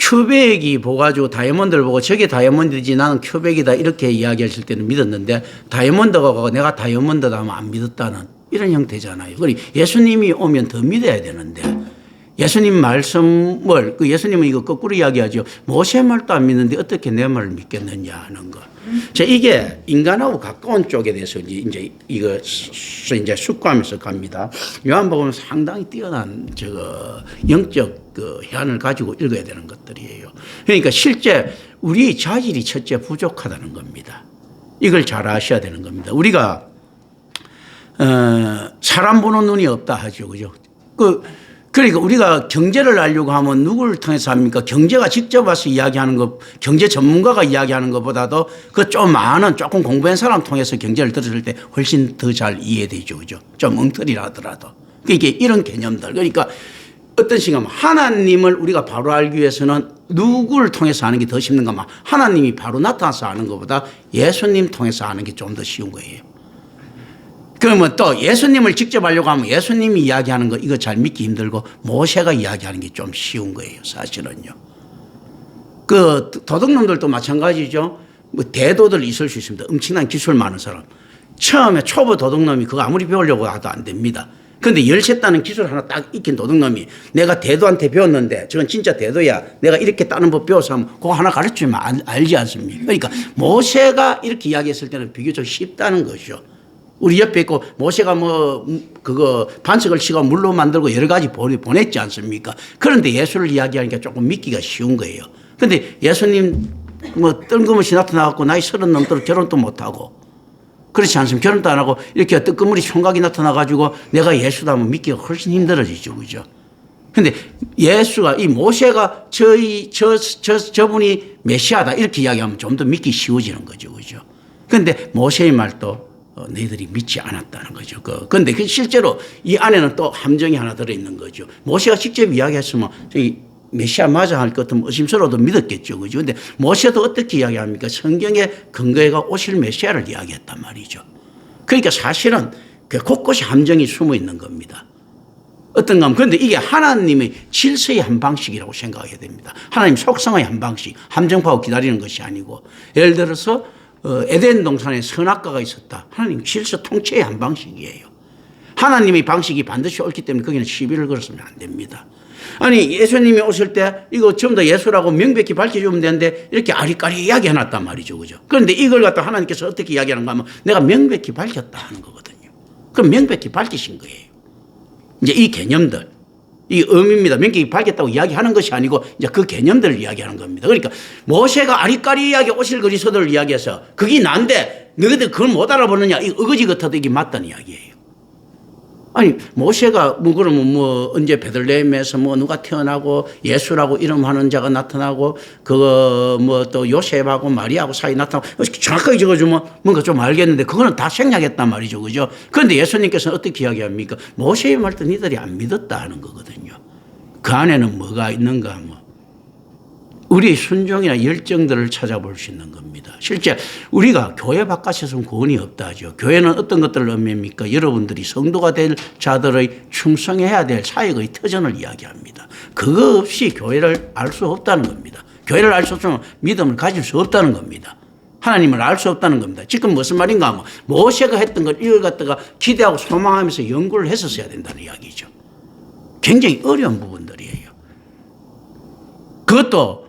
큐백이 보가지고 다이아몬드를 보고 저게 다이아몬드지 나는 큐백이다 이렇게 이야기하실 때는 믿었는데 다이아몬드가 내가 다이아몬드다 하면 안 믿었다는 이런 형태잖아요. 그러니 예수님이 오면 더 믿어야 되는데 예수님 말씀을 예수님은 이거 거꾸로 이야기하죠. 모세 말도 안 믿는데 어떻게 내 말을 믿겠느냐 하는 거. 자, 이게 인간하고 가까운 쪽에 대해서 이제 이거 이제 숙고하면서 갑니다. 요한복음은 상당히 뛰어난 영적 해안을 가지고 읽어야 되는 것들이에요. 그러니까 실제 우리 자질이 첫째 부족하다는 겁니다. 이걸 잘 아셔야 되는 겁니다. 우리가 사람 보는 눈이 없다 하죠, 그죠? 그러니까 우리가 경제를 알려고 하면 누구를 통해서 합니까? 경제가 직접 와서 이야기하는 것, 경제 전문가가 이야기하는 것보다도 그 좀 많은 조금 공부한 사람 통해서 경제를 들었을 때 훨씬 더 잘 이해되죠. 그죠? 좀 엉터리라 하더라도. 그러니까 이런 개념들. 그러니까 어떤 식으로 하나님을 우리가 바로 알기 위해서는 누구를 통해서 아는 게 더 쉽는가 하면 하나님이 바로 나타나서 아는 것보다 예수님 통해서 아는 게 좀 더 쉬운 거예요. 그러면 또 예수님을 직접 알려고 하면 예수님이 이야기하는 거 이거 잘 믿기 힘들고 모세가 이야기하는 게 좀 쉬운 거예요. 사실은요. 그 도둑놈들도 마찬가지죠. 뭐 대도들 있을 수 있습니다. 엄청난 기술 많은 사람. 처음에 초보 도둑놈이 그거 아무리 배우려고 해도 안 됩니다. 그런데 열쇠 따는 기술 하나 딱 익힌 도둑놈이 내가 대도한테 배웠는데 저건 진짜 대도야. 내가 이렇게 따는 법 배워서 하면 그거 하나 가르치면 알지 않습니까? 그러니까 모세가 이렇게 이야기했을 때는 비교적 쉽다는 거죠. 우리 옆에 있고 모세가 반석을 치고 물로 만들고 여러 가지 보냈지 않습니까? 그런데 예수를 이야기하니까 조금 믿기가 쉬운 거예요. 그런데 예수님 뜬금없이 나타나갖고 나이 30 넘도록 결혼도 못하고 그렇지 않습니까? 결혼도 안 하고 이렇게 뜨끔머리 총각이 나타나가지고 내가 예수다 하면 믿기가 훨씬 힘들어지죠. 그죠? 근데 예수가 이 모세가 저분이 메시아다 이렇게 이야기하면 좀 더 믿기 쉬워지는 거죠. 그죠? 근데 모세의 말도 너희들이 믿지 않았다는 거죠. 그런데 실제로 이 안에는 또 함정이 하나 들어있는 거죠. 모세가 직접 이야기했으면 저기 메시아 맞아 할 것 같으면 의심스러워도 믿었겠죠. 그죠. 근데 모세도 어떻게 이야기합니까? 성경에 근거해가 오실 메시아를 이야기했단 말이죠. 그러니까 사실은 곳곳이 함정이 숨어 있는 겁니다. 어떤가 하면 그런데 이게 하나님의 질서의 한 방식이라고 생각해야 됩니다. 하나님 속성의 한 방식, 함정 파고 기다리는 것이 아니고 예를 들어서 에덴 동산에 선악과가 있었다. 하나님 질서 통치의 한 방식이에요. 하나님의 방식이 반드시 옳기 때문에 거기는 시비를 걸었으면 안 됩니다. 아니 예수님이 오실 때 이거 전부 다 예수라고 명백히 밝혀주면 되는데 이렇게 아리까리 이야기해놨단 말이죠. 그죠? 그런데 이걸 갖다 하나님께서 어떻게 이야기하는가 하면 내가 명백히 밝혔다 하는 거거든요. 그럼 명백히 밝히신 거예요. 이제 이 개념들. 이 의미입니다. 명백히 밝혔다고 이야기하는 것이 아니고 이제 그 개념들을 이야기하는 겁니다. 그러니까 모세가 아리까리하게 오실 그리스도를 이야기해서 그게 난데 너희들 그걸 못 알아보느냐 이 어거지 같아도 이게 맞다는 이야기예요. 아니 모세가 그러면 언제 베들레헴에서 누가 태어나고 예수라고 이름하는 자가 나타나고 그거 또 요셉하고 마리아하고 사이 나타나고 정확하게 적어주면 뭔가 좀 알겠는데 그거는 다 생략했단 말이죠. 그죠? 그런데 예수님께서는 어떻게 이야기합니까? 모세의 말도 니들이 안 믿었다 하는 거거든요. 그 안에는 뭐가 있는가 하면 우리의 순종이나 열정들을 찾아볼 수 있는 겁니다. 실제 우리가 교회 바깥에서는 구원이 없다 하죠. 교회는 어떤 것들을 의미합니까? 여러분들이 성도가 될 자들의 충성해야 될 사역의 터전을 이야기합니다. 그거 없이 교회를 알 수 없다는 겁니다. 교회를 알 수 없으면 믿음을 가질 수 없다는 겁니다. 하나님을 알 수 없다는 겁니다. 지금 무슨 말인가 하면 모세가 했던 걸 이걸 갖다가 기대하고 소망하면서 연구를 했었어야 된다는 이야기죠. 굉장히 어려운 부분들이에요. 그것도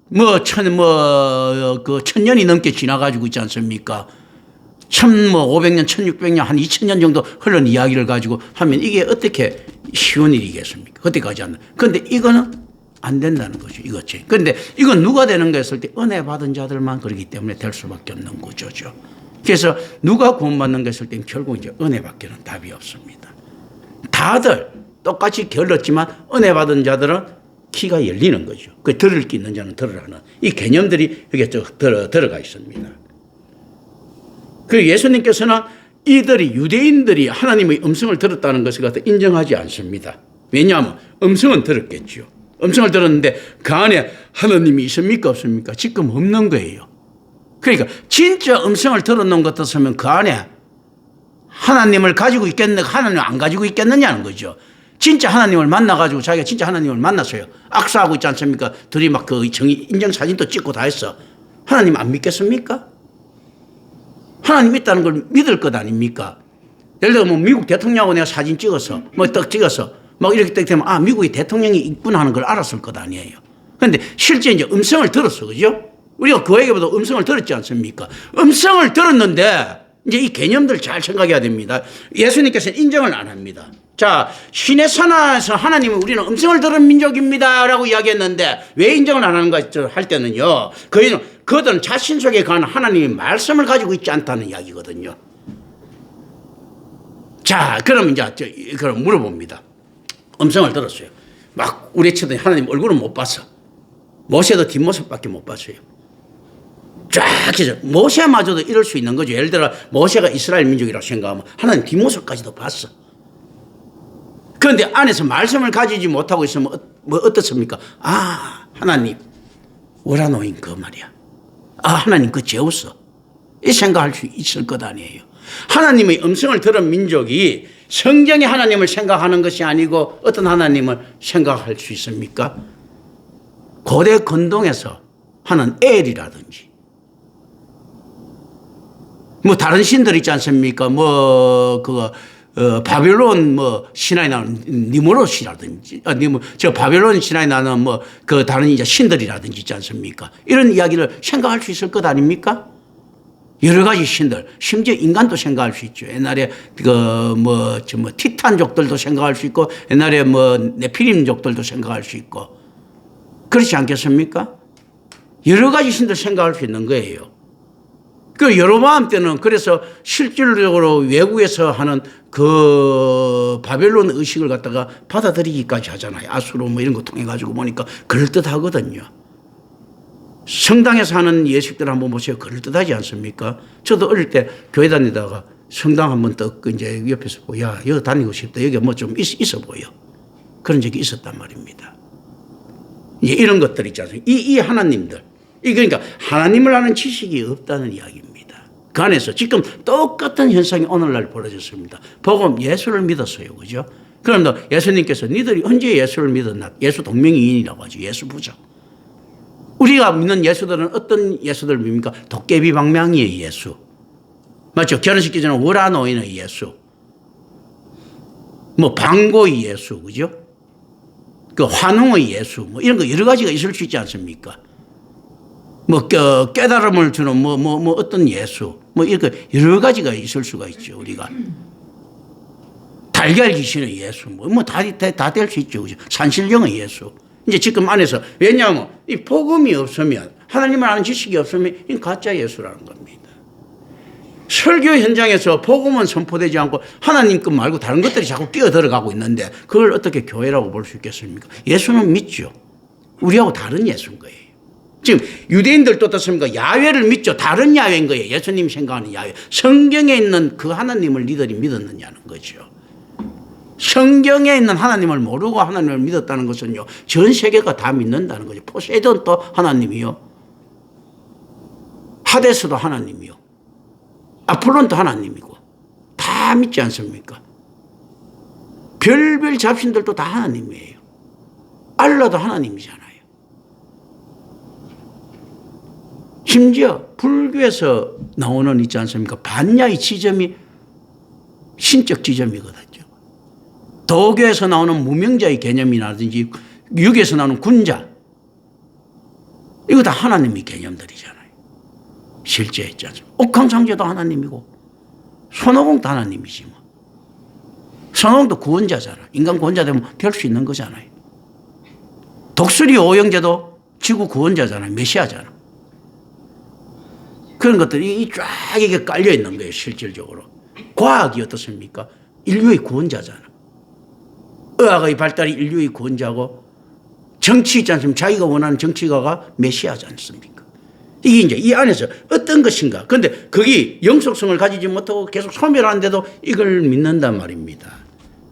그 1000년이 넘게 지나가지고 있지 않습니까? 1500년, 1600년, 한 2000년 정도 흘른 이야기를 가지고 하면 이게 어떻게 쉬운 일이겠습니까? 그때까지 안 돼. 그런데 이거는 안 된다는 거죠. 이거지. 그런데 이건 누가 되는가 했을 때 은혜 받은 자들만 그러기 때문에 될 수밖에 없는 구조죠. 그래서 누가 구원받는가 했을 때 결국 이제 은혜밖에는 답이 없습니다. 다들 똑같이 결렀지만 은혜 받은 자들은 키가 열리는 거죠. 그 들을 게 있는 자는 들으라는 이 개념들이 여기에 들어가 있습니다. 그리고 예수님께서는 이들이 유대인들이 하나님의 음성을 들었다는 것을 갖다 인정하지 않습니다. 왜냐하면 음성은 들었겠죠. 음성을 들었는데 그 안에 하나님이 있습니까 없습니까? 지금 없는 거예요. 그러니까 진짜 음성을 들었는 것 같았으면 그 안에 하나님을 가지고 있겠는가 하나님을 안 가지고 있겠느냐는 거죠. 진짜 하나님을 만나가지고 자기가 진짜 하나님을 만났어요. 악수하고 있지 않습니까? 둘이 막 그 인정 사진도 찍고 다 했어. 하나님 안 믿겠습니까? 하나님 있다는 걸 믿을 것 아닙니까? 예를 들어 뭐 미국 대통령하고 내가 사진 찍어서 뭐 떡 찍어서 막 이렇게 딱 되면 아, 미국의 대통령이 있구나 하는 걸 알았을 것 아니에요. 그런데 실제 이제 음성을 들었어. 그죠? 우리가 그에게보다 음성을 들었지 않습니까? 음성을 들었는데 이제 이 개념들 잘 생각해야 됩니다. 예수님께서는 인정을 안 합니다. 자, 신의 산하에서 하나님은 우리는 음성을 들은 민족입니다 라고 이야기했는데 왜 인정을 안 하는가 할 때는요, 그들은 자신 속에 관한 하나님의 말씀을 가지고 있지 않다는 이야기거든요. 자, 그럼 이제 그럼 물어봅니다. 음성을 들었어요. 막 우리치더니 하나님 얼굴은 못 봤어. 모세도 뒷모습밖에 못 봤어요. 쫙 해서 모세마저도 이럴 수 있는 거죠. 예를 들어 모세가 이스라엘 민족이라고 생각하면 하나님 뒷모습까지도 봤어. 그런데 안에서 말씀을 가지지 못하고 있으면 뭐 어떻습니까? 아, 하나님 오라노인 그 말이야. 아, 하나님 그 제우스. 이 생각할 수 있을 것 아니에요. 하나님의 음성을 들은 민족이 성경의 하나님을 생각하는 것이 아니고 어떤 하나님을 생각할 수 있습니까? 고대 건동에서 하는 엘이라든지 뭐 다른 신들 있지 않습니까? 바벨론 신화에 나오는 니무롯이라든지, 바벨론 신화에 나오는 다른 이제 신들이라든지 있지 않습니까? 이런 이야기를 생각할 수 있을 것 아닙니까? 여러 가지 신들, 심지어 인간도 생각할 수 있죠. 옛날에 티탄족들도 생각할 수 있고, 옛날에 네피림족들도 생각할 수 있고, 그렇지 않겠습니까? 여러 가지 신들 생각할 수 있는 거예요. 그 여로보암 때는 그래서 실질적으로 외국에서 하는 그 바벨론 의식을 갖다가 받아들이기까지 하잖아요. 아수르 이런 거 통해 가지고 보니까 그럴듯하거든요. 성당에서 하는 예식들 한번 보세요. 그럴듯하지 않습니까? 저도 어릴 때 교회 다니다가 성당 한번 딱 이제 옆에서 보고 야, 여기 다니고 싶다. 여기 뭐 좀 있어 보여. 그런 적이 있었단 말입니다. 이제 이런 것들 있지 않습니까? 이 하나님들. 그러니까 하나님을 아는 지식이 없다는 이야기입니다. 그 안에서 지금 똑같은 현상이 오늘날 벌어졌습니다. 복음 예수를 믿었어요. 그죠? 그런데 예수님께서 니들이 언제 예수를 믿었나? 예수 동명이인이라고 하죠. 예수 부자. 우리가 믿는 예수들은 어떤 예수들 믿습니까? 도깨비 방망이의 예수. 맞죠? 결혼식기 전에 월화노인의 예수. 방고의 예수. 그죠? 그 환웅의 예수. 이런 거 여러 가지가 있을 수 있지 않습니까? 깨달음을 주는 어떤 예수. 이렇게 여러 가지가 있을 수가 있죠, 우리가. 달걀 귀신의 예수. 다 될 수 있죠. 그죠? 산신령의 예수. 이제 지금 안에서, 왜냐하면 이 복음이 없으면, 하나님을 아는 지식이 없으면 이 가짜 예수라는 겁니다. 설교 현장에서 복음은 선포되지 않고 하나님 것 말고 다른 것들이 자꾸 끼어들어가고 있는데 그걸 어떻게 교회라고 볼 수 있겠습니까? 예수는 믿죠. 우리하고 다른 예수인 거예요. 지금 유대인들도 어떻습니까? 야훼를 믿죠. 다른 야훼인 거예요. 예수님이 생각하는 야훼. 성경에 있는 그 하나님을 니들이 믿었느냐는 거죠. 성경에 있는 하나님을 모르고 하나님을 믿었다는 것은요, 전 세계가 다 믿는다는 거죠. 포세이돈도 하나님이요, 하데스도 하나님이요, 아폴론도 하나님이고 다 믿지 않습니까? 별별 잡신들도 다 하나님이에요. 알라도 하나님이잖아요. 심지어 불교에서 나오는 있지 않습니까? 반야의 지점이 신적 지점이거든요. 도교에서 나오는 무명자의 개념이라든지 유교에서 나오는 군자, 이거 다 하나님의 개념들이잖아요. 실제 있지 않습니까? 옥황상제도 하나님이고 손오공도 하나님이지 뭐. 손오공도 구원자잖아. 인간 구원자 되면 될 수 있는 거잖아요. 독수리 오영제도 지구 구원자잖아요. 메시아잖아. 그런 것들이 쫙 이게 깔려 있는 거예요. 실질적으로. 과학이 어떻습니까? 인류의 구원자잖아. 의학의 발달이 인류의 구원자고, 정치 있지 않습니까? 자기가 원하는 정치가가 메시아지 않습니까? 이게 이제 이 안에서 어떤 것인가. 그런데 거기 영속성을 가지지 못하고 계속 소멸하는데도 이걸 믿는단 말입니다.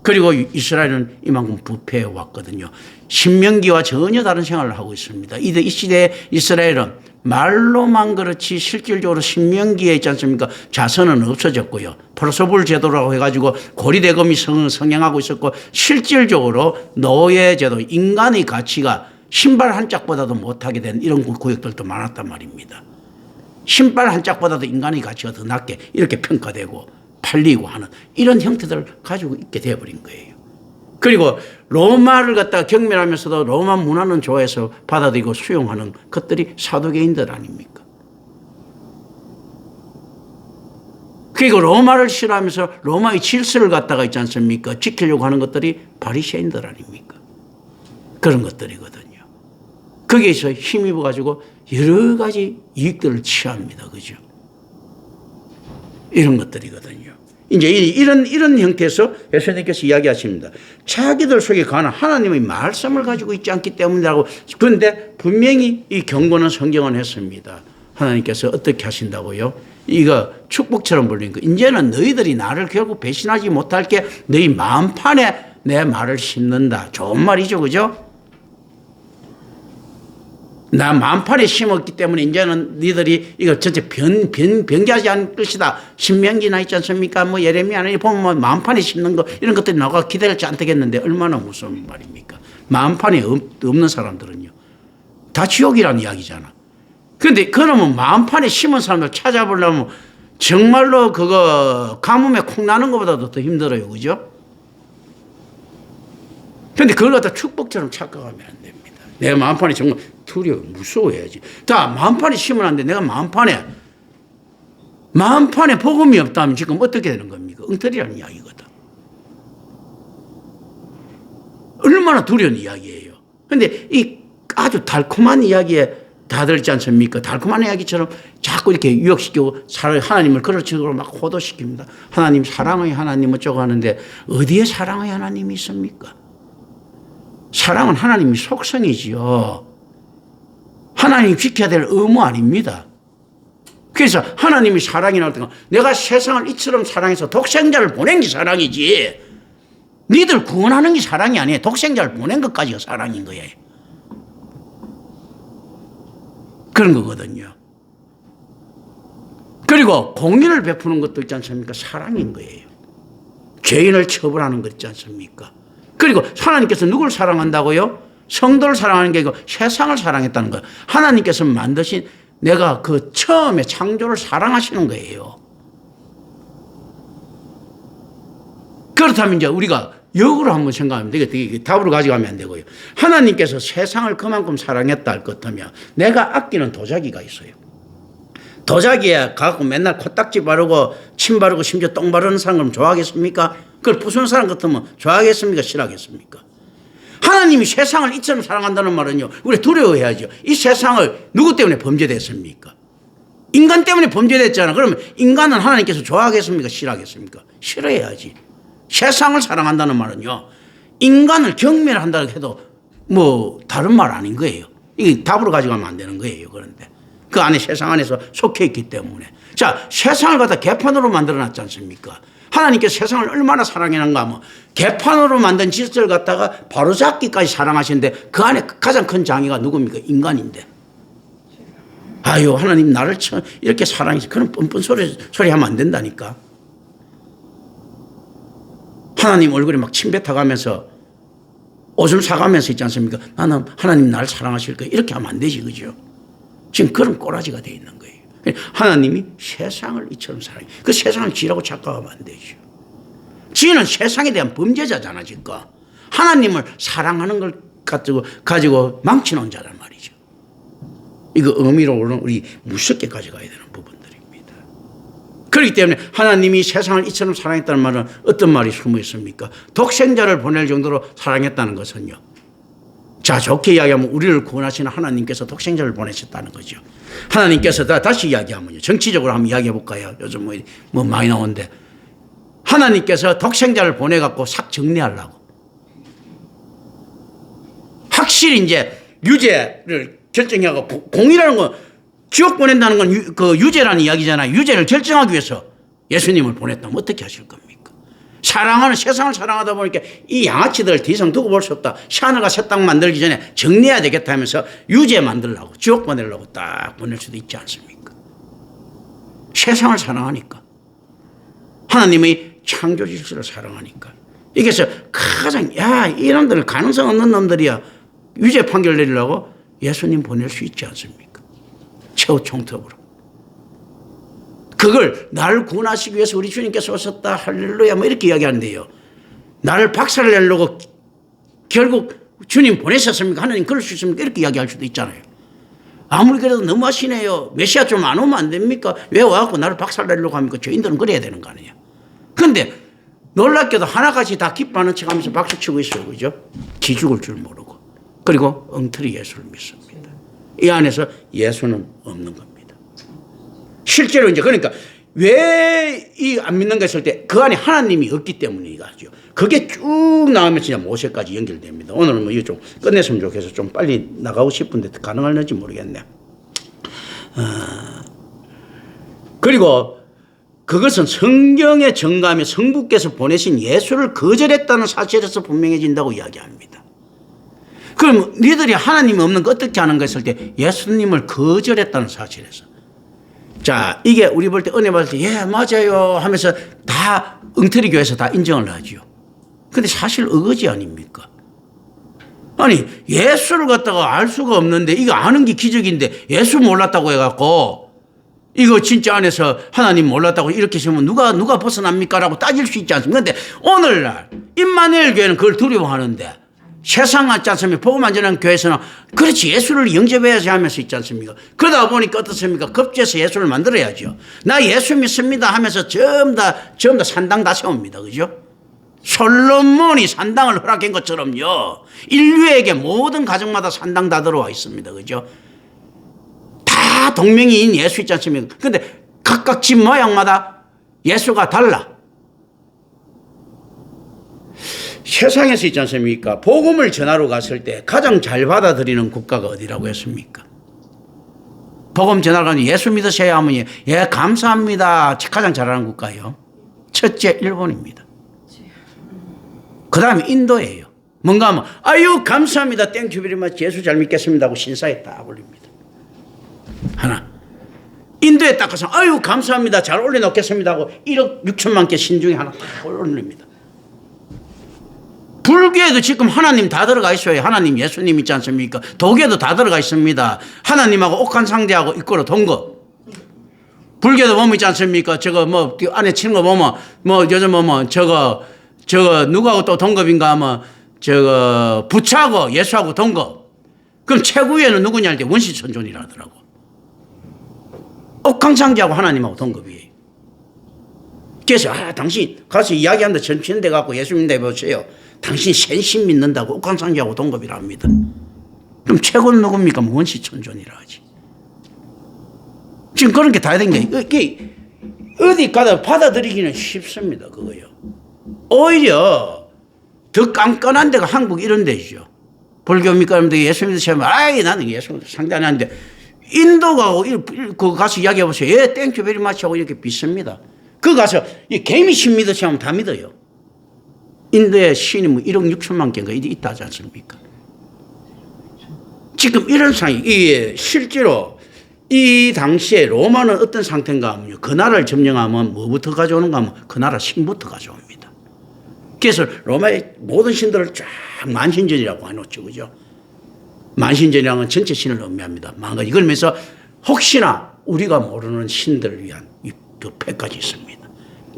그리고 이스라엘은 이만큼 부패해 왔거든요. 신명기와 전혀 다른 생활을 하고 있습니다. 이 시대에 이스라엘은 말로만 그렇지 실질적으로 신명기에 있지 않습니까? 자선은 없어졌고요. 프로소불 제도라고 해가지고 고리대금이 성행하고 있었고 실질적으로 노예제도, 인간의 가치가 신발 한 짝보다도 못하게 된 이런 구역들도 많았단 말입니다. 신발 한 짝보다도 인간의 가치가 더 낮게 이렇게 평가되고 팔리고 하는 이런 형태들을 가지고 있게 되어버린 거예요. 그리고 로마를 갖다가 경멸하면서도 로마 문화는 좋아해서 받아들이고 수용하는 것들이 사두개인들 아닙니까? 그리고 로마를 싫어하면서 로마의 질서를 갖다가 있지 않습니까? 지키려고 하는 것들이 바리새인들 아닙니까? 그런 것들이거든요. 거기에서 힘입어가지고 여러 가지 이익들을 취합니다. 그죠? 이런 것들이거든요. 이제 이런 형태에서 예수님께서 이야기하십니다. 자기들 속에 관한 하나님의 말씀을 가지고 있지 않기 때문이라고. 그런데 분명히 이 경고는 성경은 했습니다. 하나님께서 어떻게 하신다고요? 이거 축복처럼 불린 거. 이제는 너희들이 나를 결국 배신하지 못할 게 너희 마음판에 내 말을 심는다. 좋은 말이죠. 그죠? 나 마음판에 심었기 때문에 이제는 너희들이 이거 전체 변개하지 않을 것이다. 신명기나 있지 않습니까? 뭐 예레미야나 보면 뭐 마음판에 심는 거 이런 것들이 나가 기다릴지 않겠는데 얼마나 무서운 말입니까? 마음판에 없는 사람들은요. 다 지옥이라는 이야기잖아. 그런데 그러면 마음판에 심은 사람들 찾아보려면 정말로 그거 가뭄에 콩 나는 것보다도 더 힘들어요. 그죠? 그런데 그걸 갖다 축복처럼 착각하면 안 됩니다. 내 마음판에 정말 두려워, 무서워해야지. 다 마음판에 심으면 안 돼. 내가 마음판에 복음이 없다면 지금 어떻게 되는 겁니까? 엉터리라는 이야기거든. 얼마나 두려운 이야기예요. 그런데 이 아주 달콤한 이야기에 다들 있지 않습니까? 달콤한 이야기처럼 자꾸 이렇게 유혹시키고 하나님을 그런 식으로 막 호도시킵니다. 하나님 사랑의 하나님 어쩌고 하는데 어디에 사랑의 하나님이 있습니까? 사랑은 하나님의 속성이지요. 하나님이 지켜야 될 의무 아닙니다. 그래서 하나님이 사랑이라고 할 때가 내가 세상을 이처럼 사랑해서 독생자를 보낸 게 사랑이지. 니들 구원하는 게 사랑이 아니에요. 독생자를 보낸 것까지가 사랑인 거예요. 그런 거거든요. 그리고 공의를 베푸는 것도 있지 않습니까? 사랑인 거예요. 죄인을 처벌하는 것 있지 않습니까? 그리고 하나님께서 누구를 사랑한다고요? 성도를 사랑하는 게 아니고 세상을 사랑했다는 거예요. 하나님께서 만드신 내가 그 처음에 창조를 사랑하시는 거예요. 그렇다면 이제 우리가 역으로 한번 생각하면 되겠다. 답으로 가져가면 안 되고요. 하나님께서 세상을 그만큼 사랑했다 할 것 같으면 내가 아끼는 도자기가 있어요. 도자기에 가고 맨날 코딱지 바르고 침 바르고 심지어 똥 바르는 사람 좋아하겠습니까? 그걸 부수는 사람 같으면 좋아하겠습니까? 싫어하겠습니까? 하나님이 세상을 이처럼 사랑한다는 말은요. 우리 두려워해야죠. 이 세상을 누구 때문에 범죄됐습니까? 인간 때문에 범죄됐잖아. 그러면 인간은 하나님께서 좋아하겠습니까? 싫어하겠습니까? 싫어해야지. 세상을 사랑한다는 말은요. 인간을 경멸한다고 해도 뭐 다른 말 아닌 거예요. 이게 답으로 가져가면 안 되는 거예요. 그런데 그 안에 세상 안에서 속해 있기 때문에. 자, 세상을 갖다 개판으로 만들어 놨지 않습니까? 하나님께서 세상을 얼마나 사랑했는가 하면 개판으로 만든 질서를 갖다가 바로잡기까지 사랑하시는데 그 안에 가장 큰 장애가 누굽니까? 인간인데. 아유, 하나님 나를 이렇게 사랑해서 그런 뻔뻔 소리 하면 안 된다니까. 하나님 얼굴에 막 침 뱉어가면서 오줌 싸가면서 있지 않습니까? 나는 하나님 나를 사랑하실 거예요. 이렇게 하면 안 되지, 그죠? 지금 그런 꼬라지가 돼 있는 거예요. 하나님이 세상을 이처럼 사랑해. 그 세상을 지라고 착각하면 안 되죠. 지는 세상에 대한 범죄자잖아, 지금. 하나님을 사랑하는 걸 가지고 망치는 자란 말이죠. 이거 의미로는 우리 무섭게 가져가야 되는 부분들입니다. 그렇기 때문에 하나님이 세상을 이처럼 사랑했다는 말은 어떤 말이 숨어 있습니까? 독생자를 보낼 정도로 사랑했다는 것은요. 자, 좋게 이야기하면 우리를 구원하시는 하나님께서 독생자를 보내셨다는 거죠. 하나님께서 다시 이야기하면요. 정치적으로 한번 이야기해 볼까요? 요즘 뭐 많이 나오는데. 하나님께서 독생자를 보내갖고 싹 정리하려고. 확실히 이제 유죄를 결정하고 공이라는 건 지옥 보낸다는 건 그 유죄라는 이야기잖아요. 유죄를 결정하기 위해서 예수님을 보냈다면 어떻게 하실 겁니까? 사랑하는 세상을 사랑하다 보니까 이 양아치들을 더 이상 두고 볼 수 없다. 하늘과 새 땅 만들기 전에 정리해야 되겠다 하면서 유죄 만들려고 지옥 보내려고 딱 보낼 수도 있지 않습니까? 세상을 사랑하니까. 하나님의 창조 질서를 사랑하니까. 이게서 가장 이놈들 가능성 없는 놈들이야 유죄 판결 내리려고 예수님 보낼 수 있지 않습니까? 최후 총톱으로. 그걸 나를 구원하시기 위해서 우리 주님께서 오셨다 할렐루야 뭐 이렇게 이야기하는데요. 나를 박살을 내려고 결국 주님 보내셨습니까? 하나님 그럴 수 있습니까? 이렇게 이야기할 수도 있잖아요. 아무리 그래도 너무 하시네요. 메시아 좀 안 오면 안 됩니까? 왜 와갖고 나를 박살내려고 합니까? 저인들은 그래야 되는 거 아니에요. 그런데 놀랍게도 하나같이 다 기뻐하는 척하면서 박수치고 있어요. 그죠? 기죽을 줄 모르고. 그리고 엉터리 예수를 믿습니다. 이 안에서 예수는 없는 겁니다. 실제로 이제 그러니까 왜 이 안 믿는 가 있을 때 그 안에 하나님이 없기 때문이죠. 그게 쭉 나오면 진짜 모세까지 연결됩니다. 오늘은 뭐 이거 좀 끝냈으면 좋겠어. 좀 빨리 나가고 싶은데 가능할지 모르겠네. 그리고 그것은 성경의 정감에 성부께서 보내신 예수를 거절했다는 사실에서 분명해진다고 이야기합니다. 그럼 니들이 하나님이 없는 거 어떻게 하는 거 했을 때 예수님을 거절했다는 사실에서. 자, 이게 우리 볼 때 은혜 받을 때, 예, 맞아요 하면서 다 엉터리 교회에서 다 인정을 하죠. 근데 사실 어거지 아닙니까? 아니, 예수를 갖다가 알 수가 없는데, 이거 아는 게 기적인데, 예수 몰랐다고 해갖고, 이거 진짜 안에서 하나님 몰랐다고 이렇게 하시면 누가 벗어납니까? 라고 따질 수 있지 않습니까? 근데 오늘날, 임마누엘 교회는 그걸 두려워하는데, 세상 같지 않습니까? 복음 안 전하는 교회에서는 그렇지 예수를 영접해야지 하면서 있지 않습니까? 그러다 보니까 어떻습니까? 급제해서 예수를 만들어야죠. 나 예수 믿습니다 하면서 전부 다 산당 다 세웁니다. 그죠? 솔로몬이 산당을 허락한 것처럼요. 인류에게 모든 가정마다 산당 다 들어와 있습니다. 그죠? 다 동명이인 예수 있지 않습니까? 근데 각각 집 모양마다 예수가 달라. 세상에서 있지 않습니까? 복음을 전하러 갔을 때 가장 잘 받아들이는 국가가 어디라고 했습니까? 복음 전하러 가면 예수 믿으세요 하면 예 감사합니다. 가장 잘하는 국가예요. 첫째 일본입니다. 그 다음에 인도예요. 뭔가 하면 아유 감사합니다. 땡큐 베리 마치 예수 잘 믿겠습니다 하고 신사에 딱 올립니다. 하나. 인도에 딱 가서 아유 감사합니다. 잘 올려놓겠습니다 하고 1억 6천만 개 신중에 하나 딱 올립니다. 불교에도 지금 하나님 다 들어가 있어요. 하나님 예수님 있지 않습니까? 도교에도 다 들어가 있습니다. 하나님하고 옥한상제하고 이끌어 돈 거. 불교도 보면 있지 않습니까? 저거 뭐 안에 치는 거 보면 뭐 요즘 보면 저거 누구하고 또 동급인가 하면 저거 부처하고 예수하고 동급. 그럼 최고위에는 누구냐 할 때 원시천존이라 하더라고. 옥황상제하고 하나님하고 동급이에요. 그래서 당신 가서 이야기한다 전치는 데 갖고 예수 믿는다 해보세요. 당신 sen신 믿는다고 옥황상제하고 동급이라 합니다. 그럼 최고는 누굽니까? 원시천존이라 하지. 지금 그런 게 다 된 게 어디 가다 받아들이기는 쉽습니다. 그거요. 오히려 더 깐깐한 데가 한국 이런 데죠. 불교입니까? 그런데 예수 믿으시면 아이 나는 예수 상대 안 하는데 인도 가고 그 가서 이야기해 보세요. 예, 땡큐 베리 마치 하고 이렇게 믿습니다. 그 가서 개미 신 믿으시면 다 믿어요. 인도에 신이 뭐 1억 6천만 개인가 있다 하지 않습니까? 지금 이런 상황이 실제로 이 당시에 로마는 어떤 상태인가 하면요. 그 나라를 점령하면 뭐부터 가져오는가 하면 그 나라 신부터 가져옵니다. 그래서 로마의 모든 신들을 쫙 만신전이라고 해놓죠. 그죠? 만신전이라는 전체 신을 의미합니다. 이걸 그러면서 혹시나 우리가 모르는 신들을 위한 그 패까지 있습니다.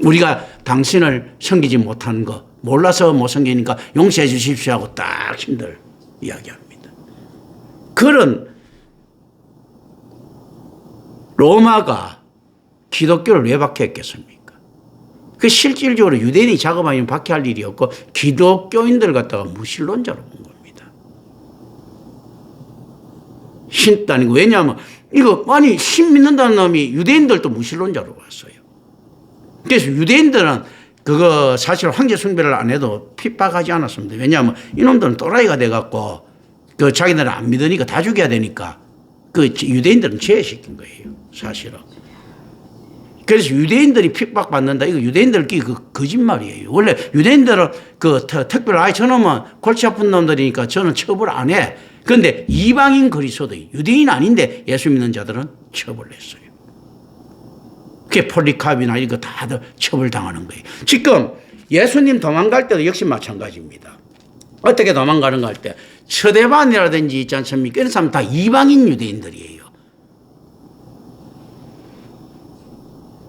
우리가 당신을 섬기지 못한 거 몰라서 못 섬기니까 용서해 주십시오 하고 딱 신들 이야기합니다. 그런 로마가 기독교를 왜 박해했겠습니까? 그 실질적으로 유대인이 작업 아니면 박해할 일이 없고 기독교인들 갖다가 무신론자로 본 겁니다. 신도 아니고 왜냐하면 이거 아니 신 믿는다는 놈이 유대인들도 무신론자로 왔어요. 그래서 유대인들은 그거 사실 황제 숭배를 안 해도 핍박하지 않았습니다. 왜냐하면 이놈들은 또라이가 돼갖고 그 자기들은 안 믿으니까 다 죽여야 되니까 그 유대인들은 제외시킨 거예요. 사실은. 그래서 유대인들이 핍박받는다. 이거 유대인들끼리 그 거짓말이에요. 원래 유대인들은 그 특별히 아예 저놈은 골치 아픈 놈들이니까 저는 처벌 안 해. 그런데 이방인 그리스도인, 유대인 아닌데 예수 믿는 자들은 처벌했어요. 그게 폴리카비나 이거 다들 처벌당하는 거예요. 지금 예수님 도망갈 때도 역시 마찬가지입니다. 어떻게 도망가는가 할 때 서대반이라든지 있지 않습니까? 이런 사람 다 이방인 유대인들이에요.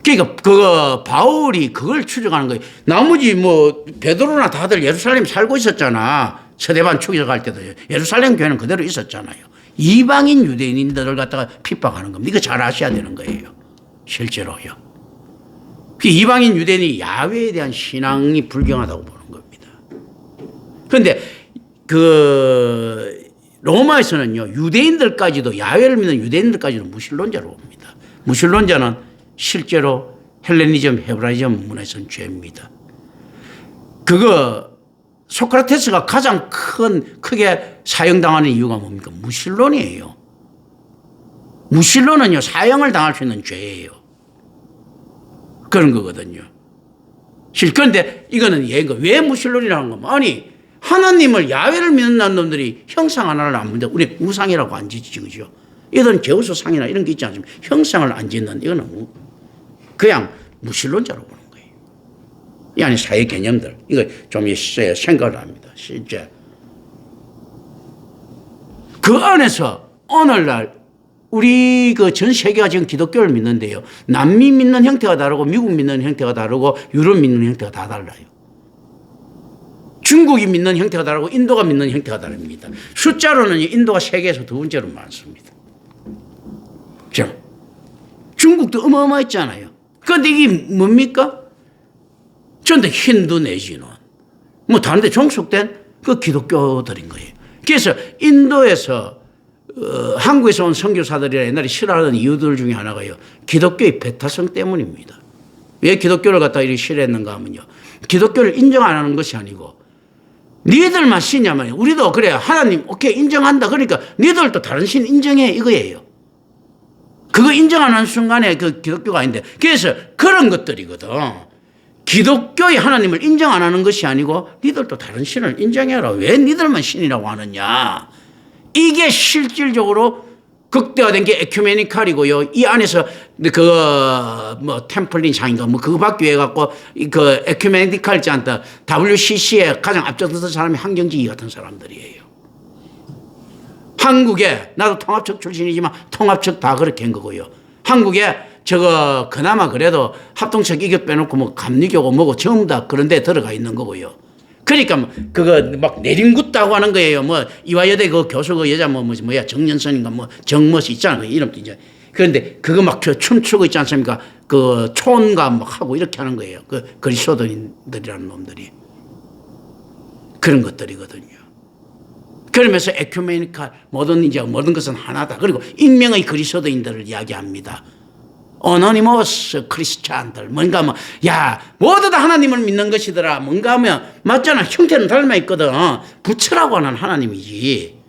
그러니까 바울이 그걸 추적하는 거예요. 나머지 베드로나 다들 예루살렘 살고 있었잖아. 서대반 추격할 때도 예루살렘 교회는 그대로 있었잖아요. 이방인 유대인들을 갖다가 핍박하는 겁니다. 이거 잘 아셔야 되는 거예요. 실제로요. 이방인 유대인이 야훼에 대한 신앙이 불경하다고 보는 겁니다. 그런데 로마에서는요, 유대인들까지도, 야훼를 믿는 유대인들까지도 무신론자로 봅니다. 무신론자는 실제로 헬레니즘, 헤브라이즘 문화에서는 죄입니다. 소크라테스가 가장 크게 사형당하는 이유가 뭡니까? 무신론이에요. 무신론은요, 사형을 당할 수 있는 죄예요. 그런 거거든요. 그런데 이거는 왜 무신론이라는 겁니까? 아니, 하나님을 야훼를 믿는 놈들이 형상 하나를 안 믿는다. 우리 우상이라고 안 짓지, 그죠? 이런 제우스 상이나 이런 게 있지 않습니까? 형상을 안 짓는, 이거는 그냥 무신론자로 보는 거예요. 이 안에 사회 개념들, 이거 좀 있어야 생각을 합니다. 실제. 그 안에서 오늘날 우리 전 세계가 지금 기독교를 믿는데요. 남미 믿는 형태가 다르고 미국 믿는 형태가 다르고 유럽 믿는 형태가 다 달라요. 중국이 믿는 형태가 다르고 인도가 믿는 형태가 다릅니다. 숫자로는 인도가 세계에서 두 번째로 많습니다. 중국도 어마어마했잖아요. 그런데 이게 뭡니까? 전부 힌두 내지는 다른 데 종속된 그 기독교들인 거예요. 그래서 인도에서 한국에서 온 선교사들이나 옛날에 싫어하던 이유들 중에 하나가요, 기독교의 배타성 때문입니다. 왜 기독교를 갖다 이렇게 싫어했는가 하면요, 기독교를 인정 안 하는 것이 아니고 니들만 신냐면 우리도 그래, 하나님 오케이 인정한다, 그러니까 니들도 다른 신 인정해, 이거예요. 그거 인정 안 하는 순간에 그 기독교가 아닌데, 그래서 그런 것들이거든. 기독교의 하나님을 인정 안 하는 것이 아니고 니들도 다른 신을 인정해라, 왜 니들만 신이라고 하느냐. 이게 실질적으로 극대화된 게 에큐메니칼이고요. 이 안에서 템플린 상인가 그거 받기 위해 갖고 에큐메니칼 있지 않다. WCC에 가장 앞장서던 사람이 한경직이 같은 사람들이에요. 한국에, 나도 통합측 출신이지만 통합측 다 그렇게 한 거고요. 한국에 그나마 그래도 합동측 이겨 빼놓고 감리교고 뭐고 전부 다 그런 데 들어가 있는 거고요. 그러니까 그거 막 내림굿다고 하는 거예요. 이화여대 그 교수 그 여자 정연선인가 정머씨 있잖아요. 이름도 이제. 그런데 그거 막 춤추고 있지 않습니까? 그 촌가 막 하고 이렇게 하는 거예요. 그 그리스도인들이라는 놈들이. 그런 것들이거든요. 그러면서 에큐메니칼 모든 것은 하나다. 그리고 익명의 그리스도인들을 이야기합니다. 어노니머스 크리스찬들 뭔가 모두 다 하나님을 믿는 것이더라. 뭔가 하면 맞잖아. 형태는 닮아 있거든. 부처라고 하는 하나님이지.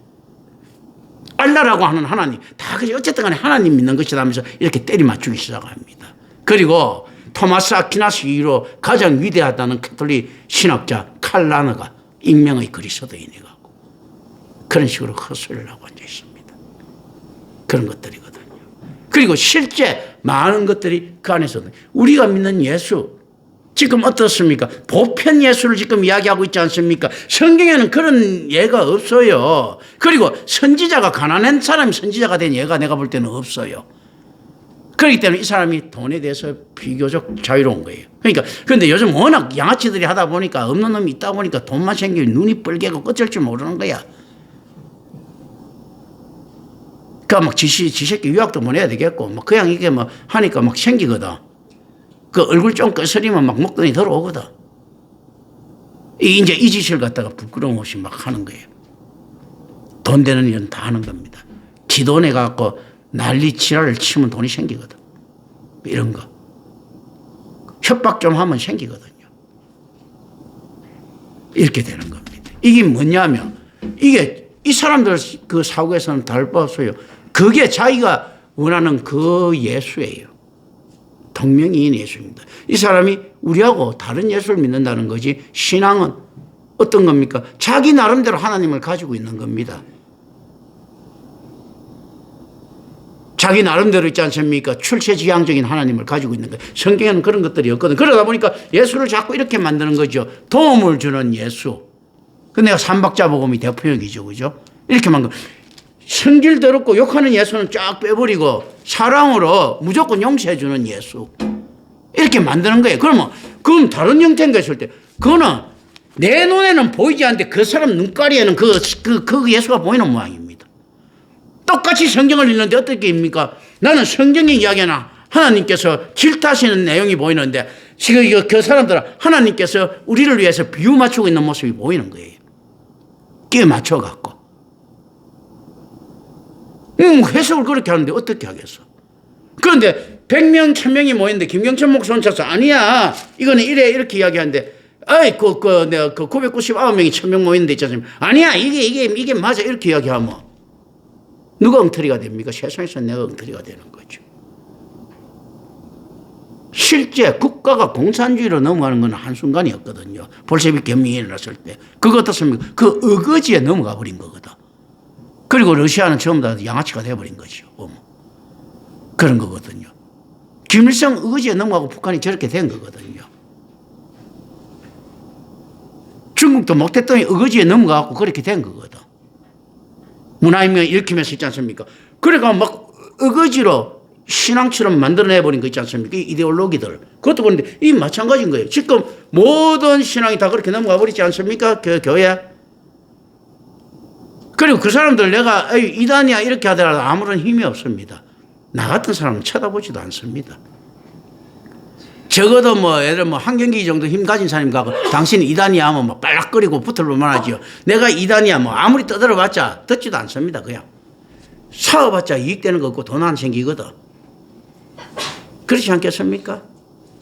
알라라고 하는 하나님. 다 그지. 어쨌든 간에 하나님 믿는 것이다 하면서 이렇게 때리 맞추기 시작합니다. 그리고 토마스 아퀴나스 이후로 가장 위대하다는 가톨릭 신학자 칼라너가 익명의 그리스도인이고 그런 식으로 헛소리를 하고 앉아 있습니다. 그런 것들이거든요. 그리고 실제 많은 것들이 그 안에서 우리가 믿는 예수 지금 어떻습니까? 보편 예수를 지금 이야기하고 있지 않습니까? 성경에는 그런 예가 없어요. 그리고 선지자가 가난한 사람이 선지자가 된 예가 내가 볼 때는 없어요. 그렇기 때문에 이 사람이 돈에 대해서 비교적 자유로운 거예요. 그러니까 그런데 요즘 워낙 양아치들이 하다 보니까 없는 놈이 있다 보니까 돈만 생기면 눈이 뻘개고 어쩔 줄 모르는 거야. 그러니까 지새끼 유학도 보내야 되겠고, 그냥 이게 하니까 생기거든. 그 얼굴 좀 꺼스리면 먹더니 들어오거든. 이제 이 짓을 갖다가 부끄러움 없이 하는 거예요. 돈 되는 일은 다 하는 겁니다. 기도 내갖고 난리 지랄을 치면 돈이 생기거든. 이런 거. 협박 좀 하면 생기거든요. 이렇게 되는 겁니다. 이게 뭐냐면, 이 사람들 그 사고에서는 다를 바 없어요. 그게 자기가 원하는 그 예수예요. 동명이인 예수입니다. 이 사람이 우리하고 다른 예수를 믿는다는 거지 신앙은 어떤 겁니까? 자기 나름대로 하나님을 가지고 있는 겁니다. 자기 나름대로 있지 않습니까? 출세지향적인 하나님을 가지고 있는 거예요. 성경에는 그런 것들이 없거든. 그러다 보니까 예수를 자꾸 이렇게 만드는 거죠. 도움을 주는 예수. 그 내가 삼박자복음이 대표적이죠. 그죠? 이렇게 만든 성질 더럽고 욕하는 예수는 쫙 빼버리고 사랑으로 무조건 용서해 주는 예수. 이렇게 만드는 거예요. 그럼 다른 형태인가 했을 때 그거는 내 눈에는 보이지 않는데 그 사람 눈가리에는 그 예수가 보이는 모양입니다. 똑같이 성경을 읽는데 어떻게 입니까? 나는 성경이 이야기하는 하나님께서 질타하시는 내용이 보이는데 지금 그 사람들은 하나님께서 우리를 위해서 비유 맞추고 있는 모습이 보이는 거예요. 끼 맞춰갖고. 해석을 그렇게 하는데 어떻게 하겠어? 그런데 100명, 1000명이 모였는데 김경천 목사 혼자서 아니야. 이거는 이렇게 이야기하는데 내가 999명이 1000명 모였는데 있잖아요. 아니야. 이게 맞아. 이렇게 이야기하면 누가 엉터리가 됩니까? 세상에서 내가 엉터리가 되는 거죠. 실제 국가가 공산주의로 넘어가는 건 한순간이었거든요. 볼셰비크革命이 일어났을 때. 그거 어떻습니까? 그 어거지에 넘어가 버린 거거든. 그리고 러시아는 전부 다 양아치가 돼버린 거죠. 그런 거거든요. 김일성 어거지에 넘어가고 북한이 저렇게 된 거거든요. 중국도 목태동이 어거지에 넘어가고 그렇게 된 거거든. 문화혁명 일으키면서 있지 않습니까? 그러니까 막 어거지로 신앙처럼 만들어내버린 거 있지 않습니까? 이 이데올로기들. 그것도 그런데 이 마찬가지인 거예요. 지금 모든 신앙이 다 그렇게 넘어가 버리지 않습니까? 교회. 그리고 그 사람들 내가 이단이야 이렇게 하더라도 아무런 힘이 없습니다. 나 같은 사람은 쳐다보지도 않습니다. 적어도 예를 한경기 정도 힘 가진 사람이 가고 당신이 이단이야 하면 빨락거리고 붙을만 하지요. 내가 이단이야 아무리 떠들어봤자 듣지도 않습니다. 그냥. 사업봤자 이익되는 거 없고 돈 안 생기거든. 그렇지 않겠습니까?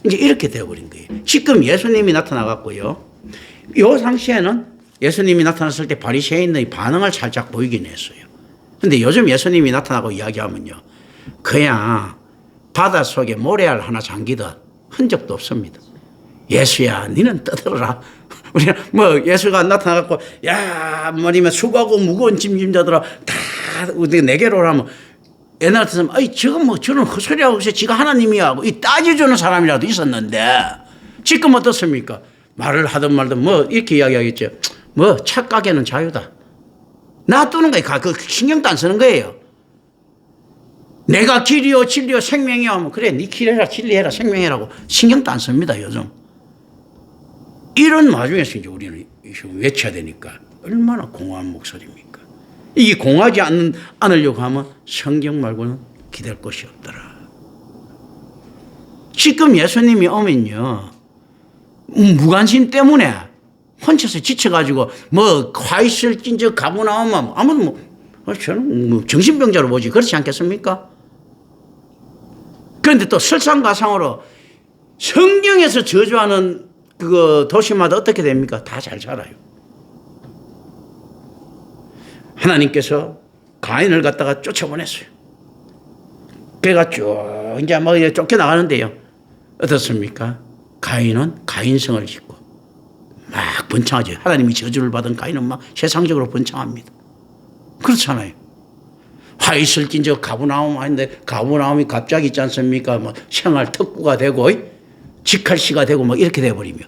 이제 이렇게 되어버린 거예요. 지금 예수님이 나타나갔고요. 이 상시에는 예수님이 나타났을 때 바리새인의 반응을 살짝 보이긴 했어요. 근데 요즘 예수님이 나타나고 이야기하면요. 그냥 바닷속에 모래알 하나 잠기듯 흔적도 없습니다. 예수야, 니는 떠들어라. 우리는 예수가 나타나갖고, 야, 수고하고 무거운 짐자들아, 다 내게로 오라면, 옛날 같으면, 저는 헛소리하고 없이 지가 하나님이야 하고, 따져주는 사람이라도 있었는데, 지금 어떻습니까? 말을 하든 말든 이렇게 이야기하겠죠. 착각에는 자유다. 놔두는 거예요. 신경도 안 쓰는 거예요. 내가 길이요, 진리요, 생명이요 하면, 그래, 네 길해라, 진리해라, 생명해라고 신경도 안 씁니다, 요즘. 이런 와중에서 이제 우리는 외쳐야 되니까 얼마나 공허한 목소리입니까? 이게 공허하지 않으려고 하면 성경 말고는 기댈 곳이 없더라. 지금 예수님이 오면요, 무관심 때문에 혼자서 지쳐가지고 화 있을 찐저 가고 나오면 아무도 저는 정신병자로 보지 그렇지 않겠습니까? 그런데 또 설상가상으로 성경에서 저주하는 도시마다 어떻게 됩니까? 다 잘 살아요. 하나님께서 가인을 갖다가 쫓아보냈어요. 걔가 쭉 이제 쫓겨나가는데요. 어떻습니까? 가인은 가인성을 짓고 막 번창하죠. 하나님이 저주를 받은 가인은 막 세상적으로 번창합니다. 그렇잖아요. 화 있을진저 가브나움 하는데 가브나움이 갑자기 있지 않습니까? 생활 특구가 되고 직할시가 되고 이렇게 돼버리며.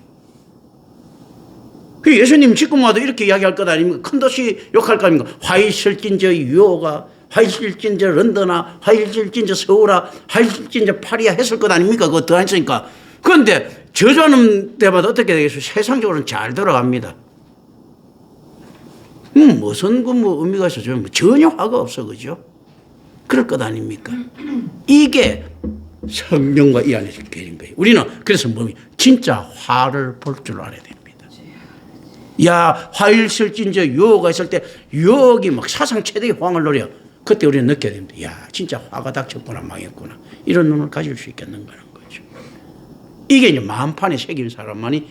예수님 지금 와도 이렇게 이야기할 것 아닙니까? 큰 도시 욕할 거 아닙니까? 화 있을진저 유호가, 화 있을진저 런던아, 화 있을진저 서울아, 화 있을진저 파리야 했을 것 아닙니까? 그거 더 했으니까. 그런데 저주하는 때마다 어떻게 되겠어요? 세상적으로는 잘 돌아갑니다. 무슨 의미가 있어? 전혀 화가 없어, 그죠? 그럴 것 아닙니까? 이게 성령과 이 안에서 계신 거예요. 우리는 그래서 진짜 화를 볼 줄 알아야 됩니다. 야, 화일설진저 유혹가 있을 때 유혹이 사상 최대의 황을 노려. 그때 우리는 느껴야 됩니다. 야, 진짜 화가 닥쳤구나, 망했구나. 이런 눈을 가질 수 있겠는가 하는 거죠. 이게 이제 마음판에 새긴 사람만이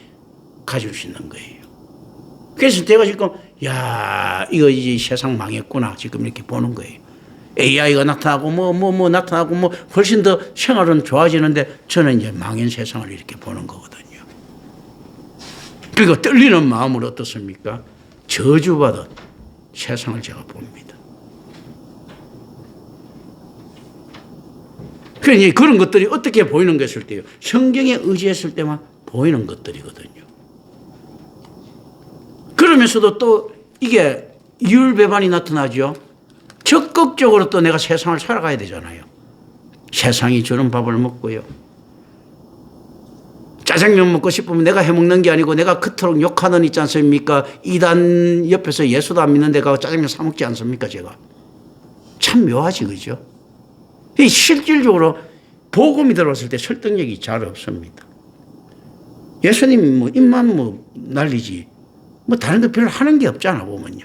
가질 수 있는 거예요. 그래서 제가 지금 야, 이거 이제 세상 망했구나 지금 이렇게 보는 거예요. AI가 나타나고 뭐 나타나고 뭐 훨씬 더 생활은 좋아지는데 저는 이제 망연 세상을 이렇게 보는 거거든요. 그리고 떨리는 마음으로 어떻습니까? 저주받은 세상을 제가 봅니다. 그러니 그런 것들이 어떻게 보이는 것일 때요? 성경에 의지했을 때만 보이는 것들이거든요. 그러면서도 또 이게 이율배반이 나타나죠. 적극적으로 또 내가 세상을 살아가야 되잖아요. 세상이 주는 밥을 먹고요. 짜장면 먹고 싶으면 내가 해먹는 게 아니고 내가 그토록 욕하는 있지 않습니까? 이단 옆에서 예수도 안 믿는 데가 짜장면 사 먹지 않습니까? 제가. 참 묘하지, 그죠? 실질적으로 복음이 들어왔을 때 설득력이 잘 없습니다. 예수님이 뭐 입만 뭐 날리지 뭐 다른 거 별로 하는 게 없잖아 보면요.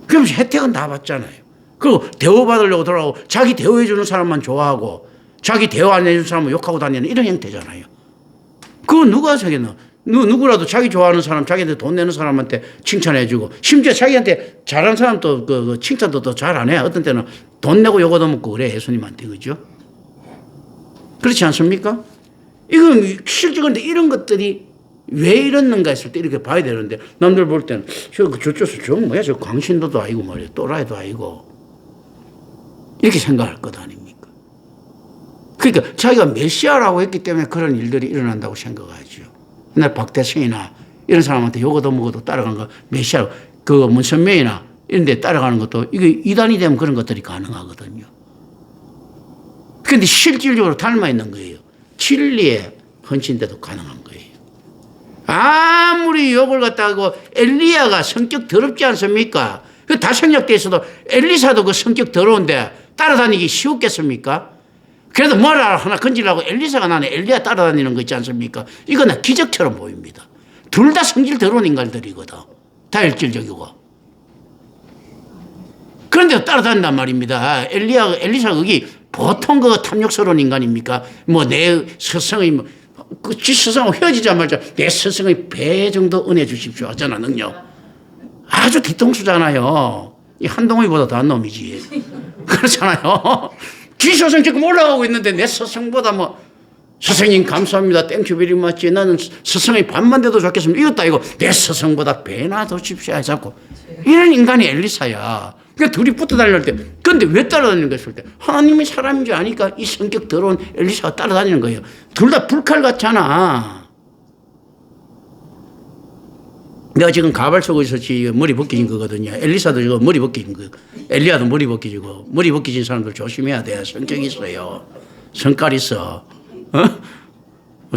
그러면서 혜택은 다 받잖아요. 그리고 대우받으려고 돌아오고 자기 대우해주는 사람만 좋아하고 자기 대우 안 해주는 사람은 욕하고 다니는 이런 형태잖아요. 그거 누가 사겠노? 누구라도 자기 좋아하는 사람, 자기한테 돈 내는 사람한테 칭찬해주고 심지어 자기한테 잘하는 사람도 그 칭찬도 더 잘 안 해. 어떤 때는 돈 내고 욕 얻어먹고 그래 예수님한테. 그죠? 그렇지 않습니까? 이건 실적인데 이런 것들이 왜 이랬는가 했을 때 이렇게 봐야 되는데 남들 볼 때는 저쪽에서 저 뭐야 저 광신도도 아니고 말이야 또라이도 아니고 이렇게 생각할 것 아닙니까? 그러니까 자기가 메시아라고 했기 때문에 그런 일들이 일어난다고 생각하죠. 옛날 박대성이나 이런 사람한테 욕 얻어먹어도 따라가는 거 메시아 그 문선명이나 이런 데 따라가는 것도 이게 이단이 되면 그런 것들이 가능하거든요. 그런데 실질적으로 닮아 있는 거예요. 진리에 헌신돼도 가능한 거예요. 아무리 욕을 갖다가 엘리야가 성격 더럽지 않습니까? 그 다성역대 있어도 엘리사도 그 성격 더러운데 따라다니기 쉬웠겠습니까? 그래도 뭘 하나 건지려고 엘리사가 나는 엘리야 따라다니는 거 있지 않습니까? 이건 기적처럼 보입니다. 둘 다 성질 더러운 인간들이거든. 다 일질적이고. 그런데 따라다닌단 말입니다. 엘리사 거기 보통 그 탐욕스러운 인간입니까? 뭐 내 스승의 뭐 그 스승하고 헤어지자마자 내 스승의 배 정도 은혜 주십시오 하잖아 능력. 아주 뒤통수잖아요. 이 한동훈이보다 더한 놈이지. 그렇잖아요. 지 스승 지금 올라가고 있는데 내 스승보다 뭐 스승님 감사합니다. 땡큐 베리 마치 나는 스승의 반만 돼도 좋겠습니다. 이것도 아니고 내 스승보다 배나 더 줍시오 하자고. 이런 인간이 엘리사야. 그러니까 둘이 붙어 다닐 때 그런데 왜 따라다니는 것일 때 하나님이 사람인지 아니까 이 성격 더러운 엘리사가 따라다니는 거예요. 둘 다 불칼 같잖아. 내가 지금 가발 쓰고 있었지 머리 벗겨진 거거든요. 엘리사도 지금 머리 벗겨진 거. 엘리야도 머리 벗겨지고 머리 벗겨진 사람들 조심해야 돼. 성격이 있어요. 성깔 있어.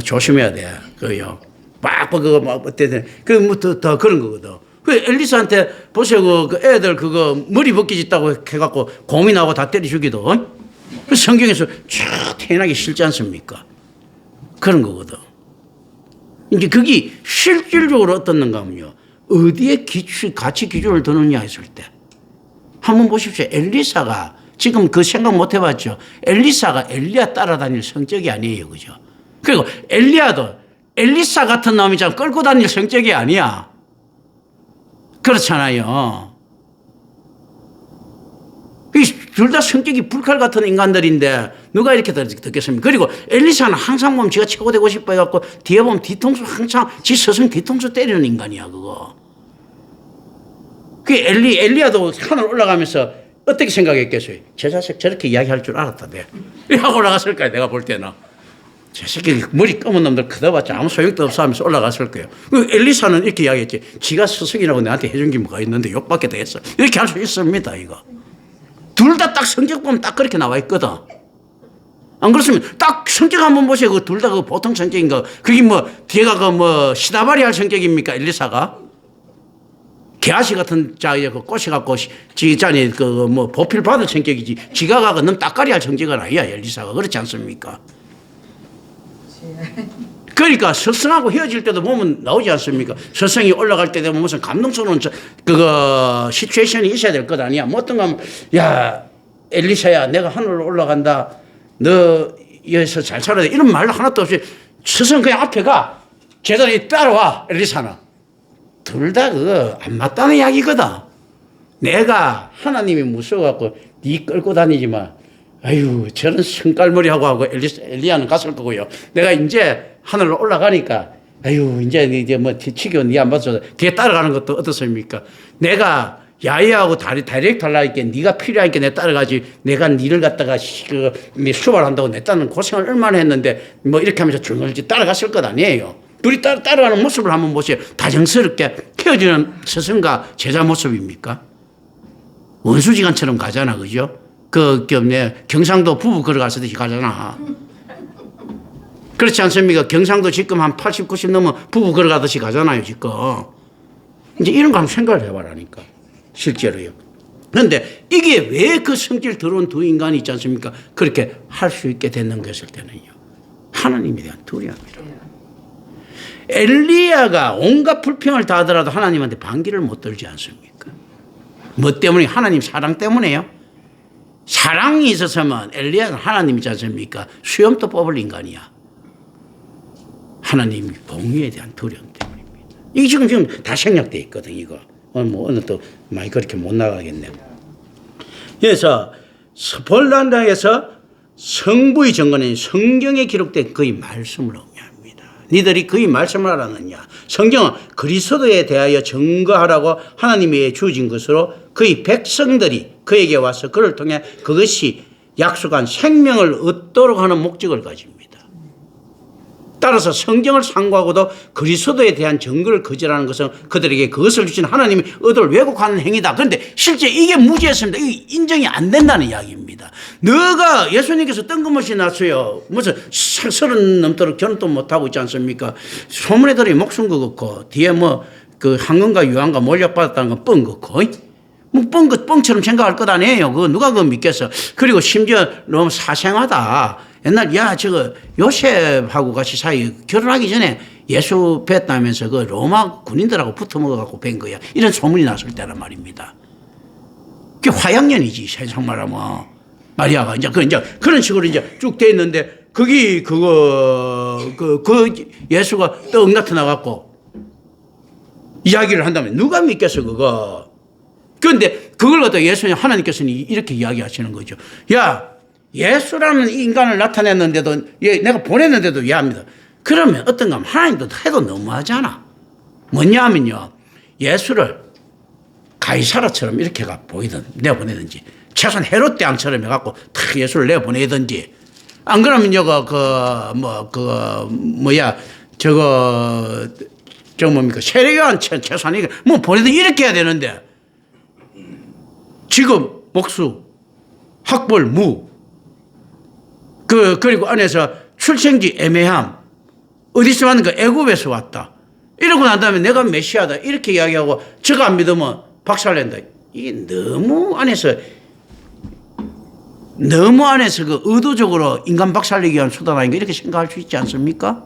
조심해야 돼. 그요. 막 그거 막 어때? 그뭐더 그런 거거든. 그 엘리사한테 보세요. 그 애들 그거 머리 벗겨졌다고 해갖고 고민하고 다 때려 죽이도 그 성경에서 쫙 태어나기 싫지 않습니까? 그런 거거든. 이제 그게 실질적으로 어떻는가 하면요. 어디에 가치 기준을 두느냐 했을 때. 한번 보십시오. 엘리사가 지금 그 생각 못 해봤죠. 엘리사가 엘리야 따라다닐 성격이 아니에요. 그죠? 그리고 엘리야도 엘리사 같은 놈이잖아. 끌고 다닐 성격이 아니야. 그렇잖아요. 둘 다 성격이 불칼 같은 인간들인데 누가 이렇게 듣겠습니까? 그리고 엘리사는 항상 보면 지가 최고 되고 싶어 해갖고 뒤에 보면 뒤통수 항상 지 스승 뒤통수 때리는 인간이야 그거. 그 엘리야도 하늘 올라가면서 어떻게 생각했겠어요? 저 자식 저렇게 이야기할 줄 알았다 내가 하고 올라갔을 거야 내가 볼 때는. 저 새끼 머리 검은 놈들 크다봤자 아무 소용도 없어 하면서 올라갔을 거예요. 엘리사는 이렇게 이야기했지. 지가 스승이라고 나한테 해준 게 뭐가 있는데 욕밖에 더 했어. 이렇게 할 수 있습니다 이거. 둘 다 딱 성격 보면 딱 그렇게 나와 있거든. 안 그렇으면 딱 성격 한번 보세요. 그 둘 다 그 보통 성격인가. 그게 뭐 뒤에가 그 뭐 시다발이 할 성격입니까 엘리사가? 개아시 같은 자에 그 꼬시갖고 지자니 그 뭐 보필 받을 성격이지. 지가 가고 너무 따까리 할 성격은 아니야 엘리사가. 그렇지 않습니까? 그러니까 스승하고 헤어질 때도 보면 나오지 않습니까? 스승이 올라갈 때 되면 무슨 감동스러운 그거 시츄에이션이 있어야 될 것 아니야. 뭐 어떤 거 하면 야 엘리사야 내가 하늘로 올라간다. 너 여기서 잘 살아야 돼. 이런 말 하나도 없이 스승 그냥 앞에 가. 제자들이 따라와 엘리사는. 둘 다 그거 안 맞다는 이야기거든. 내가 하나님이 무서워갖고 네 끌고 다니지 마. 아유, 저런 성깔머리하고 엘리야는 갔을 거고요. 내가 이제 하늘로 올라가니까 아유, 이제 뭐 뒤치기는 네 안 봐서 뒤에 따라가는 것도 어떻습니까? 내가 야외하고 다이렉트 하려니까 네가 필요하니까 내 따라가지. 내가 니를 갖다가 수발한다고 내 따는 고생을 얼마나 했는데 뭐 이렇게 하면서 줄줄이 따라갔을 것 아니에요. 둘이 따라가는 모습을 한번 보세요. 다정스럽게 헤어지는 스승과 제자 모습입니까? 원수지간처럼 가잖아, 그죠? 경상도 부부 걸어가서듯이 가잖아. 그렇지 않습니까? 경상도 지금 한 80, 90 넘어 부부 걸어가듯이 가잖아요, 지금. 이제 이런 거 한번 생각을 해봐라니까. 실제로요. 그런데 이게 왜 그 성질 더러운 두 인간이 있지 않습니까? 그렇게 할 수 있게 됐는 것일 때는요. 하나님에 대한 두려움이라. 엘리야가 온갖 불평을 다 하더라도 하나님한테 반기를 못 들지 않습니까? 뭐 때문에? 하나님 사랑 때문에요. 사랑이 있었으면 엘리야는 하나님이지 않습니까? 수염도 뽑을 인간이야. 하나님이 공의에 대한 두려움 때문입니다. 이게 지금 다 생략되어 있거든, 이거. 오늘 또 많이 그렇게 못 나가겠네요. 그래서 본란당에서 성부의 정권은 성경에 기록된 그의 말씀을 의미합니다. 니들이 그의 말씀을 알았느냐? 성경은 그리스도에 대하여 증거하라고 하나님이 주어진 것으로 그의 백성들이 그에게 와서 그를 통해 그것이 약속한 생명을 얻도록 하는 목적을 가집니다. 따라서 성경을 상고하고도 그리스도에 대한 증거를 거절하는 것은 그들에게 그것을 주신 하나님의 의도를 왜곡하는 행위다. 그런데 실제 이게 무죄였습니다. 이게 인정이 안 된다는 이야기입니다. 너가 예수님께서 뜬금없이 났어요. 무슨 30 넘도록 결혼도 못하고 있지 않습니까? 소문에 들이 목숨 그렇고 뒤에 뭐 그 황금과 유황과 몰려받았다는 건 뻥 그렇고 뭐 뻥처럼 생각할 것 아니에요. 그거 누가 그거 믿겠어. 그리고 심지어 너무 사생하다. 옛날 저거 요셉하고 같이 사이 결혼하기 전에 예수 뵀다면서 그 로마 군인들하고 붙어 먹어갖고 뵌 거야. 이런 소문이 났을 때란 말입니다. 그게 화양년이지 세상 말하면 마리아가 이제 그런 식으로 이제 쭉 돼 있는데 거기 예수가 또 응답해 나갖고 이야기를 한다면 누가 믿겠어 그거. 그런데 그걸 갖다 예수님 하나님께서는 이렇게 이야기하시는 거죠. 야, 예수라는 인간을 나타냈는데도 내가 보냈는데도 왜합니다. 그러면 어떤가 하면 하나님도 해도 너무하잖아. 뭐냐 하면요. 예수를 가이사라처럼 이렇게가 내보내든지 최소한 헤롯 대왕처럼 해갖고 탁 예수를 내보내든지 안 그러면요. 뭡니까 세례요한 최소한 이게 뭐 보내든 이렇게 해야 되는데 지금 목수 학벌 무 그리고 안에서 출생지 애매함 어디서 왔는가 애굽에서 왔다 이러고 난 다음에 내가 메시아다 이렇게 이야기하고 저거 안 믿으면 박살낸다. 이게 너무 안에서 그 의도적으로 인간 박살내기 위한 수단 아닌가 이렇게 생각할 수 있지 않습니까?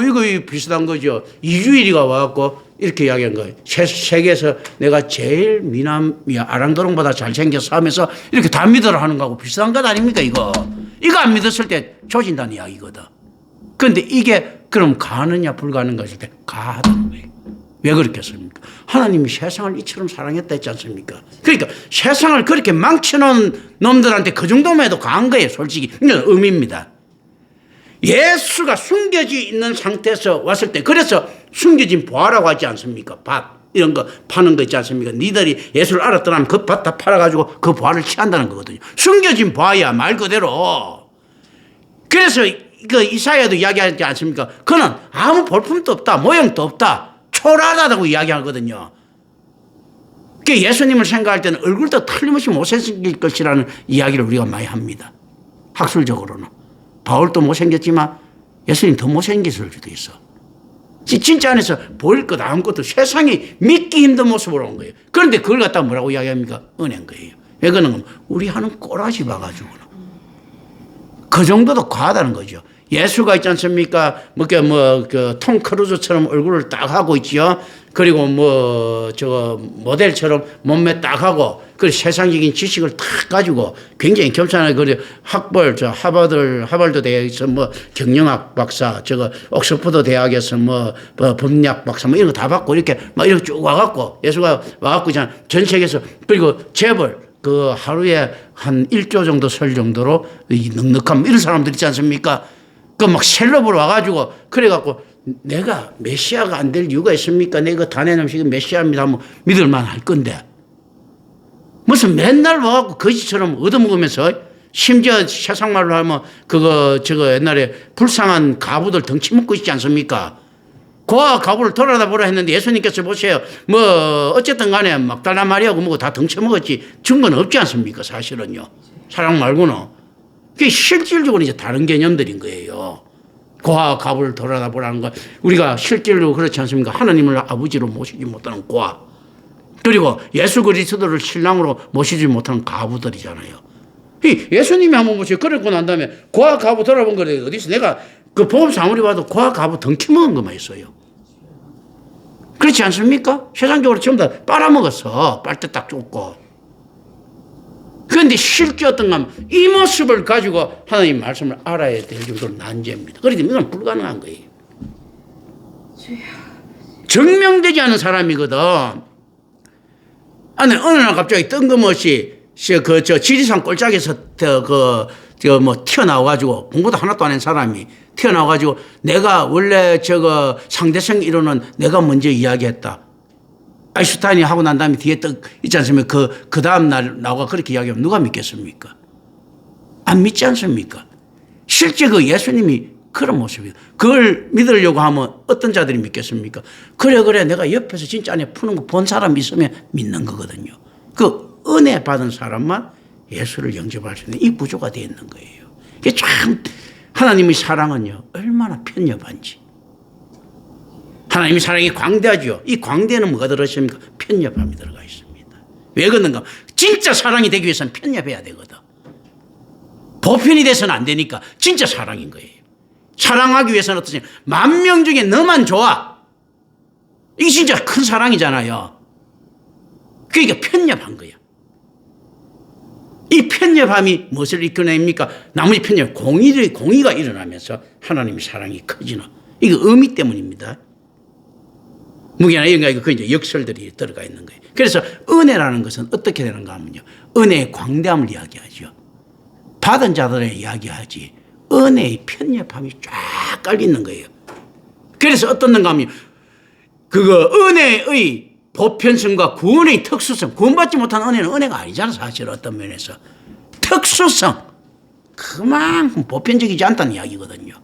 이거 비슷한 거죠. 이주일이가 와갖고 이렇게 이야기한 거예요. 세계에서 내가 제일 미남이야. 아랑도롱보다 잘생겨서 하면서 이렇게 다 믿으라 하는 거하고 비슷한 것 아닙니까, 이거? 이거 안 믿었을 때 조진다는 이야기거든. 그런데 이게 그럼 가느냐, 불가능가 했을 때 가하다는 거예요. 왜 그렇겠습니까? 하나님이 세상을 이처럼 사랑했다 했지 않습니까? 그러니까 세상을 그렇게 망쳐놓은 놈들한테 그 정도만 해도 가한 거예요, 솔직히. 이건 의미입니다. 예수가 숨겨져 있는 상태에서 왔을 때 그래서 숨겨진 보화라고 하지 않습니까? 밭 이런 거 파는 거 있지 않습니까? 니들이 예수를 알았더라면 그 밭 다 팔아가지고 그 보화를 취한다는 거거든요. 숨겨진 보화야 말 그대로. 그래서 그 이사야도 이야기하지 않습니까? 그는 아무 볼품도 없다 모형도 없다 초라하다고 이야기하거든요. 그 예수님을 생각할 때는 얼굴도 틀림없이 못생길 것이라는 이야기를 우리가 많이 합니다. 학술적으로는. 바울도 못생겼지만 예수님 더 못생겼을 수도 있어. 진짜 안에서 보일 것 아무것도 세상이 믿기 힘든 모습으로 온 거예요. 그런데 그걸 갖다 뭐라고 이야기합니까? 은혜인 거예요. 왜 그러는 거면 우리 하는 꼬라지 봐가지고는. 그 정도도 과하다는 거죠. 예수가 있지 않습니까? 톰 크루즈처럼 얼굴을 딱 하고 있지요. 그리고 뭐 저거 모델처럼 몸매 딱 하고 그 세상적인 지식을 탁 가지고 굉장히 겸손하게 그래 학벌 저 하버드 대학에서 뭐 경영학 박사 저거 옥스퍼드 대학에서 뭐 법리학 박사 뭐 이런 거 다 받고 이렇게 막 이렇게 쭉 와갖고 예수가 와갖고 전 세계에서 그리고 재벌 그 하루에 한 1조 정도 설 정도로 이 넉넉한 이런 사람들 있지 않습니까? 그 막 셀럽으로 와가지고 그래갖고 내가 메시아가 안 될 이유가 있습니까? 내가 단의 음식이 메시아입니다 하면 믿을만 할 건데 무슨 맨날 와갖고 거지처럼 얻어먹으면서 심지어 세상 말로 하면 저거 옛날에 불쌍한 가부들 덩치 먹고 있지 않습니까? 고아 가부를 돌아다 보라 했는데 예수님께서 보세요. 뭐 어쨌든 간에 막달라 마리아고 뭐고 다 덩치 먹었지 증거는 없지 않습니까? 사실은요. 사랑 말고는. 그게 실질적으로 이제 다른 개념들인 거예요. 고아 가부를 돌아다 보라는 거. 우리가 실질적으로 그렇지 않습니까? 하나님을 아버지로 모시지 못하는 고아. 그리고 예수 그리스도를 신랑으로 모시지 못하는 가부들이잖아요. 예수님이 한번 보세요. 그랬고 난 다음에 고아 가부 돌아본 거래 어디서 내가 그 복음서 아무리 봐도 고아 가부 덩치 먹은 것만 있어요. 그렇지 않습니까? 세상적으로 전부 다 빨아먹었어. 빨대 딱 쫓고. 그런데 실제 어떤 건 이 모습을 가지고 하나님 말씀을 알아야 될 정도로 난제입니다. 그러니 이건 불가능한 거예요. 증명되지 않은 사람이거든. 아니, 어느 날 갑자기 뜬금없이 저 지리산 꼴짝에서 튀어나와가지고 공부도 하나도 안 한 사람이 튀어나와가지고 내가 원래 저거 상대성 이론은 내가 먼저 이야기했다. 아인슈타인이 하고 난 다음에 뒤에 떡 있지 않습니까? 그 다음 날 나와 그렇게 이야기하면 누가 믿겠습니까? 안 믿지 않습니까? 실제 그 예수님이 그런 모습이에요. 그걸 믿으려고 하면 어떤 자들이 믿겠습니까? 그래 내가 옆에서 진짜 안에 푸는 거 본 사람 있으면 믿는 거거든요. 그 은혜 받은 사람만 예수를 영접할 수 있는 이 구조가 되어 있는 거예요. 이게 참 하나님의 사랑은요 얼마나 편협한지. 하나님의 사랑이 광대하죠. 이 광대는 뭐가 들어있습니까? 편협함이 들어가 있습니다. 왜 그런가? 진짜 사랑이 되기 위해서는 편협해야 되거든. 보편이 돼서는 안 되니까 진짜 사랑인 거예요. 사랑하기 위해서는 어떠냐? 10,000명 중에 너만 좋아. 이게 진짜 큰 사랑이잖아요. 그러니까 편협한 거야. 이 편협함이 무엇을 이끌어냅니까? 나머지 편협, 공의가 일어나면서 하나님의 사랑이 커지는 이거 의미 때문입니다. 무게나 이런 거, 그 이제 역설들이 들어가 있는 거예요. 그래서 은혜라는 것은 어떻게 되는가 하면요. 은혜의 광대함을 이야기하죠. 받은 자들의 이야기하지. 은혜의 편협함이 쫙 깔려 있는 거예요. 그래서 어떻는가 하면 은혜의 보편성과 구원의 특수성, 구원받지 못한 은혜는 은혜가 아니잖아, 사실 어떤 면에서. 특수성, 그만큼 보편적이지 않다는 이야기거든요.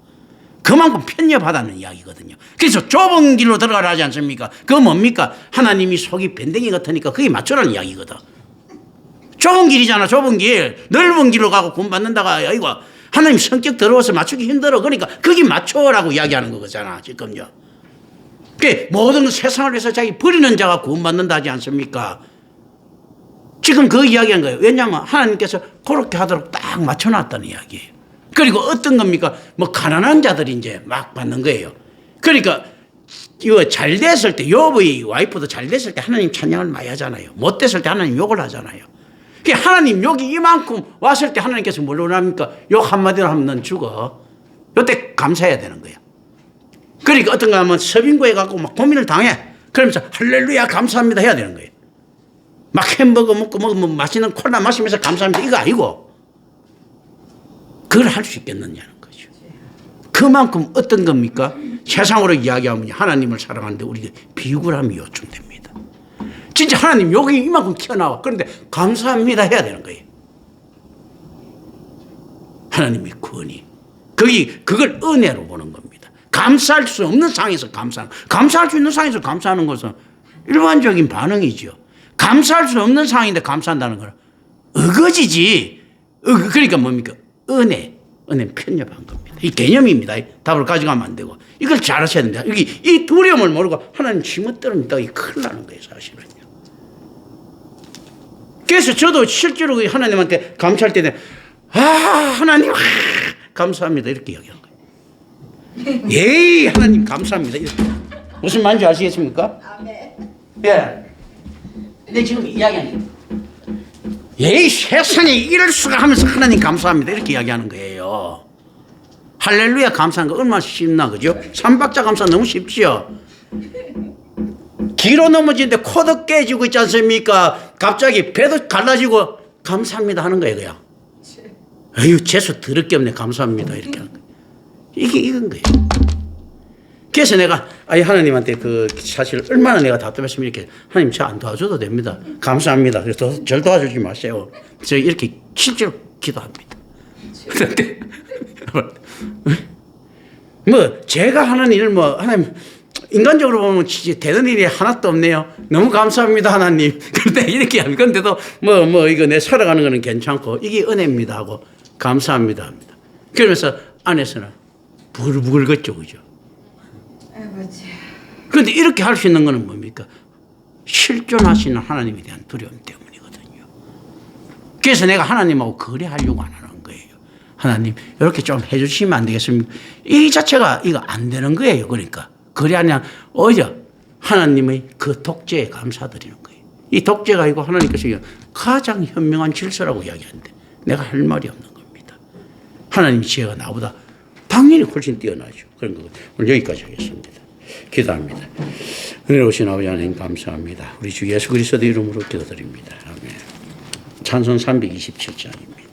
그만큼 편협하다는 이야기거든요. 그래서 좁은 길로 들어가라 하지 않습니까? 그거 뭡니까? 하나님이 속이 밴댕이 같으니까 그게 맞춰라는 이야기거든. 좁은 길이잖아, 좁은 길. 넓은 길로 가고 구원받는다가 이거 하나님 성격 더러워서 맞추기 힘들어. 그러니까 거기 맞춰라고 이야기하는 거잖아, 지금요. 모든 세상을 위해서 자기 버리는 자가 구원받는다 하지 않습니까? 지금 그 이야기한 거예요. 왜냐하면 하나님께서 그렇게 하도록 딱 맞춰놨다는 이야기예요. 그리고 어떤 겁니까? 뭐 가난한 자들이 이제 막 받는 거예요. 그러니까 이거 잘 됐을 때, 욥의 와이프도 잘 됐을 때 하나님 찬양을 많이 하잖아요. 못 됐을 때 하나님 욕을 하잖아요. 하나님 욕이 이만큼 왔을 때 하나님께서 뭘 원합니까? 욕 한마디로 하면 넌 죽어. 이때 감사해야 되는 거야. 그러니까 어떤가 하면 서빙고에 가고 막 고민을 당해. 그러면서 할렐루야 감사합니다 해야 되는 거예요. 막 햄버거 먹고 뭐 맛있는 콜라 마시면서 감사합니다 이거 아니고 그걸 할 수 있겠느냐는 거죠. 그만큼 어떤 겁니까? 세상으로 이야기하면 하나님을 사랑하는데 우리가 비굴함이 요청됩니다. 진짜 하나님 여기 이만큼 튀어나와. 그런데 감사합니다 해야 되는 거예요. 하나님의 구원이. 그걸 은혜로 보는 겁니다. 감사할 수 없는 상황에서 감사할 수 있는 상황에서 감사하는 것은 일반적인 반응이죠. 감사할 수 없는 상황인데 감사한다는 건 어거지지. 그러니까 뭡니까? 은혜는 편협한 겁니다. 이 개념입니다. 답을 가져가면 안 되고 이걸 잘 하셔야 됩니다. 이 두려움을 모르고 하나님 지멋대로입니다. 이 큰일 나는 거예요, 사실은요. 그래서 저도 실제로 하나님한테 감사할 때는 하나님 감사합니다 이렇게 이야기하는 거예요. 예이 하나님 감사합니다 이렇게. 무슨 말인지 아시겠습니까? 아멘. 예. 근데 지금 이야기하는 이 세상에 이럴 수가 하면서 하나님 감사합니다 이렇게 이야기하는 거예요. 할렐루야 감사한 거 얼마나 쉽나 그죠? 삼박자 감사 너무 쉽지요. 기로 넘어지는데 코도 깨지고 있지 않습니까? 갑자기 배도 갈라지고 감사합니다 하는 거예요 그냥. 에휴 재수 더럽게 없네 감사합니다 이렇게 하는 거예요. 이게 이건 거예요. 그래서 내가 하나님한테 그 사실 얼마나 내가 답답했으면 이렇게 하나님 저 안 도와줘도 됩니다. 감사합니다. 그래서 절 도와주지 마세요. 저 이렇게 실제로 기도합니다. 그런데 뭐 제가 하는 일을 뭐 하나님 인간적으로 보면 되는 일이 하나도 없네요. 너무 감사합니다 하나님. 그런데 이렇게 할 건데도 뭐 이거 내 살아가는 거는 괜찮고 이게 은혜입니다 하고 감사합니다 합니다. 그러면서 안에서는 부글부글 걷죠 그죠. 아버지. 그런데 이렇게 할 수 있는 것은 뭡니까? 실존하시는 하나님에 대한 두려움 때문이거든요. 그래서 내가 하나님하고 거래하려고 안 하는 거예요. 하나님 이렇게 좀 해주시면 안 되겠습니까? 이 자체가 이거 안 되는 거예요. 그러니까 거래하냐 오히려 하나님의 그 독재에 감사드리는 거예요. 이 독재가 아니고 하나님께서 가장 현명한 질서라고 이야기하는데 내가 할 말이 없는 겁니다. 하나님 지혜가 나보다 당연히 훨씬 뛰어나죠. 그런 거 오늘 여기까지 하겠습니다. 기도합니다. 은혜로우신 아버지 하나님 감사합니다. 우리 주 예수 그리스도 이름으로 기도드립니다. 아멘. 찬송 327장입니다.